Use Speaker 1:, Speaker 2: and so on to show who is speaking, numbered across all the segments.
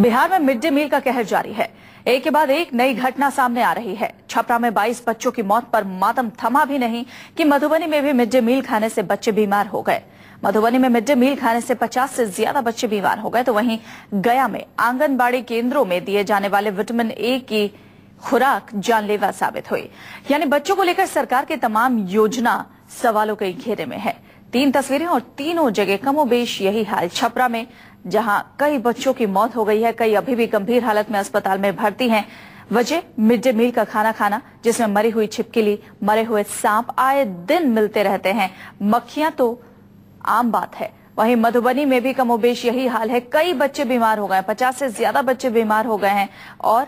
Speaker 1: बिहार में mid day meal का कहर जारी है। एक के बाद एक नई घटना सामने आ रही है। छपरा में 22 बच्चों की मौत पर मातम थमा भी नहीं कि मधुबनी में भी मिड डे मील खाने से बच्चे बीमार हो गए। मधुबनी में मिड डे मील खाने से 50 से ज्यादा बच्चे बीमार हो गए, तो वहीं गया में आंगनबाड़ी केंद्रों में दिए जाने वाले विटामिन ए की खुराक जानलेवा साबित हुई। यानी बच्चों को लेकर सरकार की तमाम योजना सवालों के घेरे में है। 3 तस्वीरें और तीनों जगह कमोबेश यही हाल। छपरा में जहां कई बच्चों की मौत हो गई है, कई अभी भी गंभीर हालत में अस्पताल में भर्ती हैं। वजह मिड डे मील का खाना खाना, जिसमें मरी हुई छिपकली, मरे हुए सांप आए दिन मिलते रहते हैं। मक्खियां तो आम बात है। वहीं मधुबनी में भी कमोबेश यही हाल है। कई बच्चे बीमार हो गए, 50 से ज्यादा बच्चे बीमार हो गए हैं और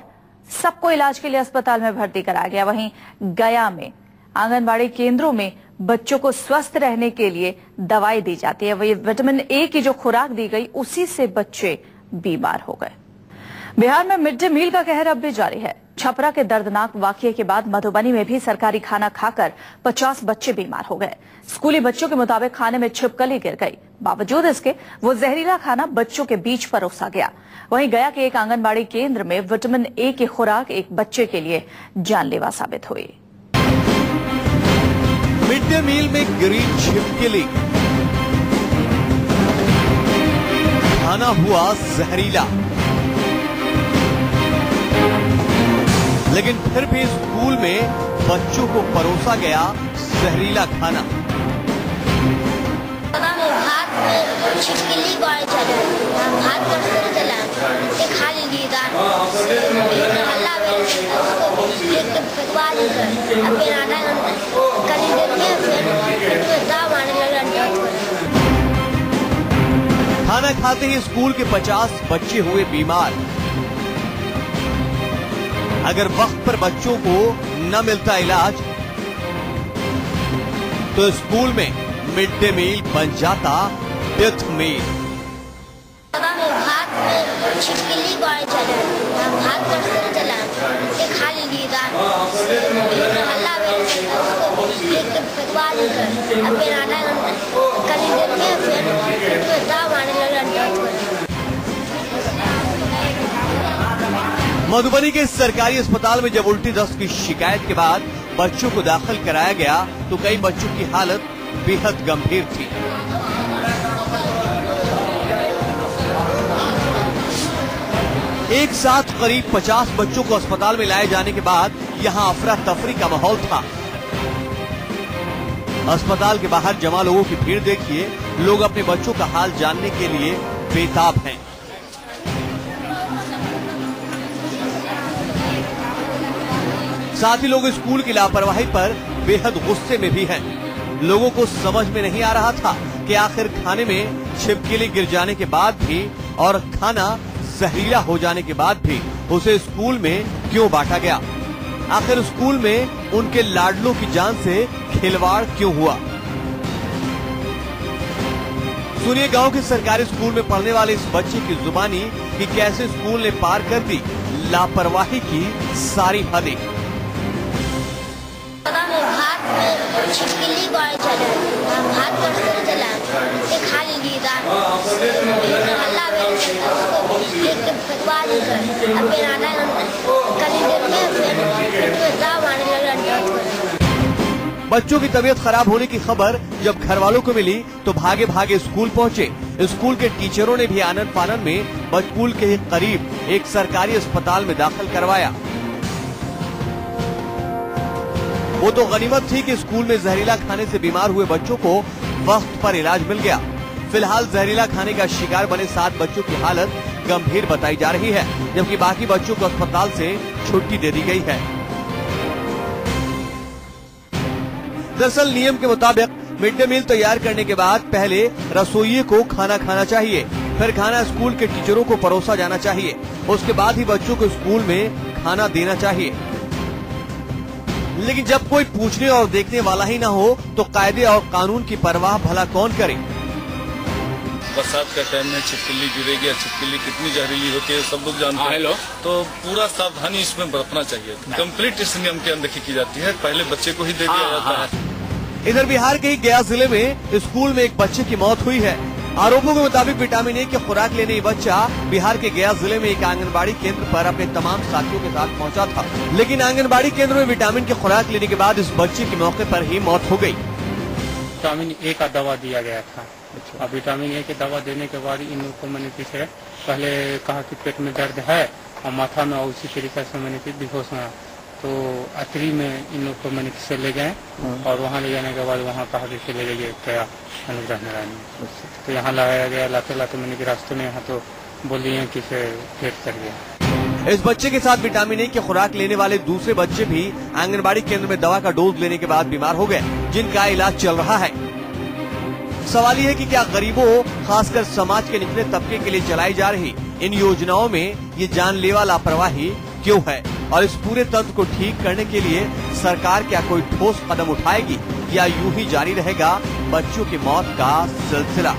Speaker 1: सबको इलाज के लिए अस्पताल में भर्ती कराया गया। वहीं गया में आंगनबाड़ी केंद्रों में बच्चों को स्वस्थ रहने के लिए दवाई दी जाती है। वही विटामिन ए की जो खुराक दी गई, उसी से बच्चे बीमार हो गए। बिहार में मिड डे मील का कहर अब भी जारी है। छपरा के दर्दनाक वाकये के बाद मधुबनी में भी सरकारी खाना खाकर 50 बच्चे बीमार हो गए। स्कूली बच्चों के मुताबिक खाने में छिपकली गिर गई। बावजूद इसके वो जहरीला खाना बच्चों के बीच परोसा गया। वहीं गया के एक आंगनबाड़ी केंद्र में विटामिन ए की खुराक एक बच्चे के लिए जानलेवा साबित हुई।
Speaker 2: मिड डे मील में गिरी छिपकली, खाना हुआ जहरीला, लेकिन फिर भी स्कूल में बच्चों को परोसा गया जहरीला खाना।
Speaker 3: भात में छिपकली भात खा ली हल्ला फेंकवा फिर आधा करी देते फिर दाव आने लगा।
Speaker 2: खाना खाते ही स्कूल के 50 बच्चे हुए बीमार। अगर वक्त पर बच्चों को न मिलता इलाज तो स्कूल में मिड डे मील बन जाता डेथ मील।
Speaker 3: भात में छिपकली भात चला खा ली हल्ला फेंकवा फिर आधा करी देते फिर दाव आने लगा।
Speaker 2: मधुबनी के सरकारी अस्पताल में जब उल्टी दस्त की शिकायत के बाद बच्चों को दाखिल कराया गया तो कई बच्चों की हालत बेहद गंभीर थी। एक साथ करीब 50 बच्चों को अस्पताल में लाए जाने के बाद यहां अफरा तफरी का माहौल था। अस्पताल के बाहर जमा लोगों की भीड़ देखिए, लोग अपने बच्चों का हाल जानने के लिए बेताब हैं। साथ ही लोग स्कूल की लापरवाही पर बेहद गुस्से में भी हैं। लोगों को समझ में नहीं आ रहा था कि आखिर खाने में छिपकली गिर जाने के बाद भी और खाना जहरीला हो जाने के बाद भी उसे स्कूल में क्यों बांटा गया। आखिर स्कूल में उनके लाडलों की जान से खिलवाड़ क्यों हुआ। सुनिए गांव के सरकारी स्कूल में पढ़ने वाले इस बच्चे की जुबानी कि कैसे स्कूल ने पार कर दी लापरवाही की सारी हदें।
Speaker 3: भात में छिपकली भात चला खा ली हल्ला फेंकवा फिर आधा करी देते फिर दाव आने लगा।
Speaker 2: बच्चों की तबीयत खराब होने की खबर जब घर वालों को मिली तो भागे भागे स्कूल पहुंचे। स्कूल के टीचरों ने भी आनन फानन में स्कूल के करीब एक सरकारी अस्पताल में दाखिल करवाया। वो तो गनीमत थी कि स्कूल में जहरीला खाने से बीमार हुए बच्चों को वक्त पर इलाज मिल गया। फिलहाल जहरीला खाने का शिकार बने 7 बच्चों की हालत गंभीर बताई जा रही है, जबकि बाकी बच्चों को अस्पताल से छुट्टी दे दी गई है। दरअसल नियम के मुताबिक मिड डे मील तैयार करने के बाद पहले रसोइये को खाना खाना चाहिए, फिर खाना स्कूल के टीचरों को परोसा जाना चाहिए, उसके बाद ही बच्चों को स्कूल में खाना देना चाहिए। लेकिन जब कोई पूछने और देखने वाला ही न हो तो कायदे और कानून की परवाह भला कौन करे।
Speaker 4: बरसात का टाइम में छिपकली गिरेगी या छिपकली कितनी जहरीली होती है सब लोग जानते हैं, तो पूरा सावधानी इसमें बरतना चाहिए। कंप्लीट इस नियम की अनदेखी की जाती है, पहले बच्चे को ही दे दिया जाता है।
Speaker 2: इधर बिहार के गया जिले में स्कूल में एक बच्चे की मौत हुई है। आरोपों के मुताबिक विटामिन ए की खुराक लेने ये बच्चा बिहार के गया जिले में एक आंगनबाड़ी केंद्र पर अपने तमाम साथियों के साथ पहुंचा था, लेकिन आंगनबाड़ी केंद्र में विटामिन की खुराक लेने के बाद इस बच्चे की मौके पर ही मौत हो गई।
Speaker 5: विटामिन ए का दवा दिया गया था और विटामिन ए की दवा देने के बाद इन लोग को मैंने पीछे पहले कहा कि पेट में दर्द है और माथा में, और उसी तरीके से मैंने फिर बेहोश में, तो अतरी में इन लोग को मैंने किसे ले गए और वहाँ ले जाने के बाद वहाँ कहा कि ले गए क्या अनुग्रह नारायण में, तो यहाँ लगाया गया। लाते लाते मैंने कि रास्ते में यहाँ तो बोल दिए कि से पेट चढ़ गया।
Speaker 2: इस बच्चे के साथ विटामिन ए की खुराक लेने वाले दूसरे बच्चे भी आंगनबाड़ी केंद्र में दवा का डोज लेने के बाद बीमार हो गए, जिनका इलाज चल रहा है। सवाल ये है कि क्या गरीबों, खासकर समाज के निचले तबके के लिए चलाई जा रही इन योजनाओं में ये जानलेवा लापरवाही क्यों है, और इस पूरे तंत्र को ठीक करने के लिए सरकार क्या कोई ठोस कदम उठाएगी या यूं ही जारी रहेगा बच्चों की मौत का सिलसिला।